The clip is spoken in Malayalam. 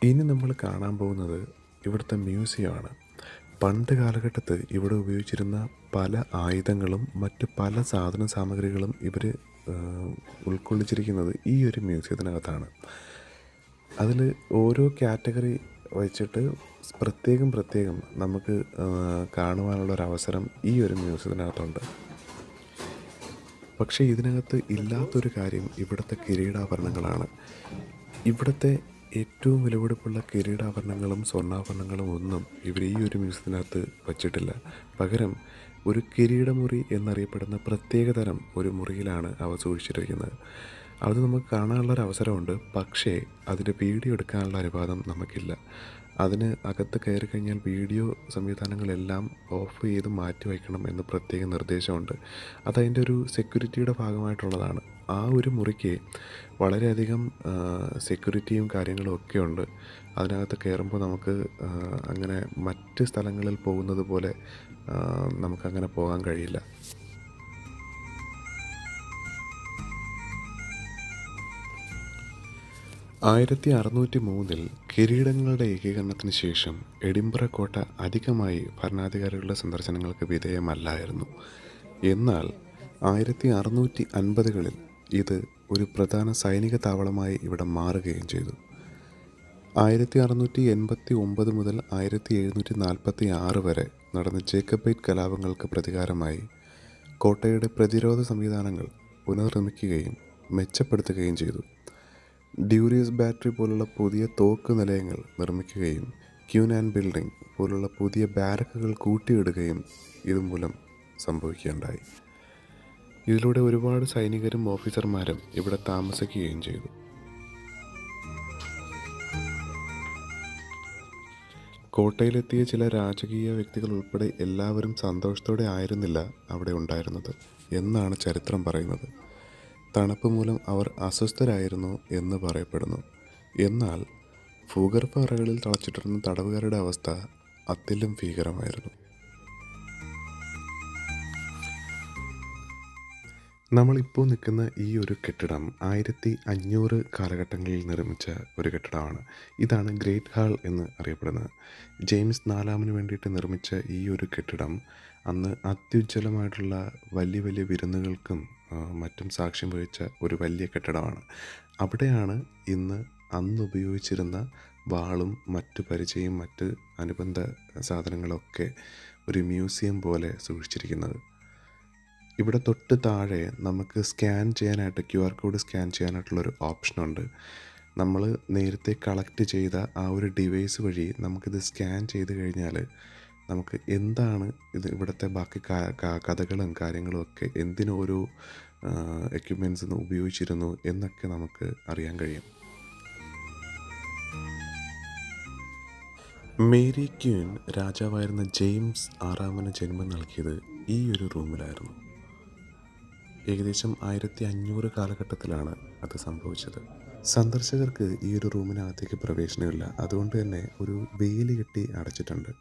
ഇനി നമ്മൾ കാണാൻ പോകുന്നത് ഇവിടുത്തെ മ്യൂസിയമാണ്. പണ്ട് കാലഘട്ടത്ത് ഇവിടെ ഉപയോഗിച്ചിരുന്ന പല ആയുധങ്ങളും മറ്റ് പല സാധന സാമഗ്രികളും ഇവർ ഉൾക്കൊള്ളിച്ചിരിക്കുന്നത് ഈ ഒരു മ്യൂസിയത്തിനകത്താണ്. അതിൽ ഓരോ കാറ്റഗറി വെച്ചിട്ട് പ്രത്യേകം പ്രത്യേകം നമുക്ക് കാണുവാനുള്ളൊരവസരം ഈ ഒരു മ്യൂസിയത്തിനകത്തുണ്ട്. പക്ഷേ ഇതിനകത്ത് ഇല്ലാത്തൊരു കാര്യം ഇവിടുത്തെ കിരീടാഭരണങ്ങളാണ്. ഇവിടുത്തെ ഏറ്റവും വിലപിടിപ്പുള്ള കിരീടാഭരണങ്ങളും സ്വർണ്ണാഭരണങ്ങളും ഒന്നും ഇവർ ഈ ഒരു മ്യൂസിയത്തിനകത്ത് വച്ചിട്ടില്ല. പകരം ഒരു കിരീടമുറി എന്നറിയപ്പെടുന്ന പ്രത്യേകതരം ഒരു മുറിയിലാണ് അവ സൂക്ഷിച്ചിരിക്കുന്നത്. അത് നമുക്ക് കാണാനുള്ളൊരവസരമുണ്ട്. പക്ഷേ അതിൻ്റെ വീഡിയോ എടുക്കാനുള്ള അനുവാദം നമുക്കില്ല. അതിന് അകത്ത് കയറി കഴിഞ്ഞാൽ വീഡിയോ സംവിധാനങ്ങളെല്ലാം ഓഫ് ചെയ്ത് മാറ്റി വയ്ക്കണം എന്ന് പ്രത്യേക നിർദ്ദേശമുണ്ട്. അതതിൻ്റെ ഒരു സെക്യൂരിറ്റിയുടെ ഭാഗമായിട്ടുള്ളതാണ്. ആ ഒരു മുറിക്ക് വളരെയധികം സെക്യൂരിറ്റിയും കാര്യങ്ങളും ഒക്കെ ഉണ്ട്. അതിനകത്ത് കയറുമ്പോൾ നമുക്ക് അങ്ങനെ മറ്റ് സ്ഥലങ്ങളിൽ പോകുന്നത് പോലെ നമുക്കങ്ങനെ പോകാൻ കഴിയില്ല. 1603 കിരീടങ്ങളുടെ ഏകീകരണത്തിന് ശേഷം എഡിൻബറ കോട്ട അധികമായി ഭരണാധികാരികളുടെ സന്ദർശനങ്ങൾക്ക് വിധേയമല്ലായിരുന്നു. എന്നാൽ 1650കളിൽ ഇത് ഒരു പ്രധാന സൈനിക താവളമായി ഇവിടെ മാറുകയും ചെയ്തു. 1689 മുതൽ 1746 വരെ നടന്ന ജേക്കബൈറ്റ് കലാപങ്ങൾക്ക് പ്രതികാരമായി കോട്ടയുടെ പ്രതിരോധ സംവിധാനങ്ങൾ പുനർനിർമ്മിക്കുകയും മെച്ചപ്പെടുത്തുകയും ചെയ്തു. ഡ്യൂറിയസ് ബാറ്ററി പോലുള്ള പുതിയ തോക്ക് നിലയങ്ങൾ നിർമ്മിക്കുകയും ക്യൂനാൻ ബിൽഡിംഗ് പോലുള്ള പുതിയ ബാരക്കുകൾ കൂട്ടിയിടുകയും ഇതുമൂലം സംഭവിക്കുകയുണ്ടായി. ഇതിലൂടെ ഒരുപാട് സൈനികരും ഓഫീസർമാരും ഇവിടെ താമസിക്കുകയും ചെയ്തു. കോട്ടയിലെത്തിയ ചില രാജകീയ വ്യക്തികൾ ഉൾപ്പെടെ എല്ലാവരും സന്തോഷത്തോടെ ആയിരുന്നില്ല അവിടെ ഉണ്ടായിരുന്നത് എന്നാണ് ചരിത്രം പറയുന്നത്. തണുപ്പ് മൂലം അവർ അസ്വസ്ഥരായിരുന്നു എന്ന് പറയപ്പെടുന്നു. എന്നാൽ ഭൂഗർഭ അറകളിൽ തളച്ചിട്ടിരുന്ന തടവുകാരുടെ അവസ്ഥ അതിലും ഭീകരമായിരുന്നു. നമ്മളിപ്പോൾ നിൽക്കുന്ന ഈ ഒരു കെട്ടിടം 1500 കാലഘട്ടങ്ങളിൽ നിർമ്മിച്ച ഒരു കെട്ടിടമാണ്. ഇതാണ് ഗ്രേറ്റ് ഹാൾ എന്ന് അറിയപ്പെടുന്നത്. ജെയിംസ് നാലാമന് വേണ്ടിയിട്ട് നിർമ്മിച്ച ഈ ഒരു കെട്ടിടം അന്ന് അത്യുജ്വലമായിട്ടുള്ള വലിയ വലിയ വിരുന്നുകൾക്കും മറ്റും സാക്ഷ്യം വഹിച്ച ഒരു വലിയ കെട്ടിടമാണ്. അവിടെയാണ് അന്ന് ഉപയോഗിച്ചിരുന്ന വാളും മറ്റു പരിചയും മറ്റ് അനുബന്ധ സാധനങ്ങളൊക്കെ ഒരു മ്യൂസിയം പോലെ സൂക്ഷിച്ചിരിക്കുന്നത്. ഇവിടെ തൊട്ട് താഴെ നമുക്ക് സ്കാൻ ചെയ്യാനായിട്ട് QR കോഡ് സ്കാൻ ചെയ്യാനായിട്ടുള്ളൊരു ഓപ്ഷനുണ്ട്. നമ്മൾ നേരത്തെ കളക്ട് ചെയ്ത ആ ഒരു ഡിവൈസ് വഴി നമുക്കിത് സ്കാൻ ചെയ്ത് കഴിഞ്ഞാൽ നമുക്ക് എന്താണ് ഇവിടുത്തെ ബാക്കി കഥകളും കാര്യങ്ങളും ഒക്കെ എന്തിനോരോ എക്യുപ്മെൻറ്റ്സ് ഉപയോഗിച്ചിരുന്നു എന്നൊക്കെ നമുക്ക് അറിയാൻ കഴിയും. മേരി ക്വീൻ രാജാവായിരുന്ന ജെയിംസ് ആറാമന് ജന്മം നൽകിയത് ഈ ഒരു റൂമിലായിരുന്നു. ഏകദേശം 1500 കാലഘട്ടത്തിലാണ് അത് സംഭവിച്ചത്. സന്ദർശകർക്ക് ഈ ഒരു റൂമിനകത്തേക്ക് പ്രവേശനമില്ല. അതുകൊണ്ട് തന്നെ ഒരു വേലി കെട്ടി അടച്ചിട്ടുണ്ട്.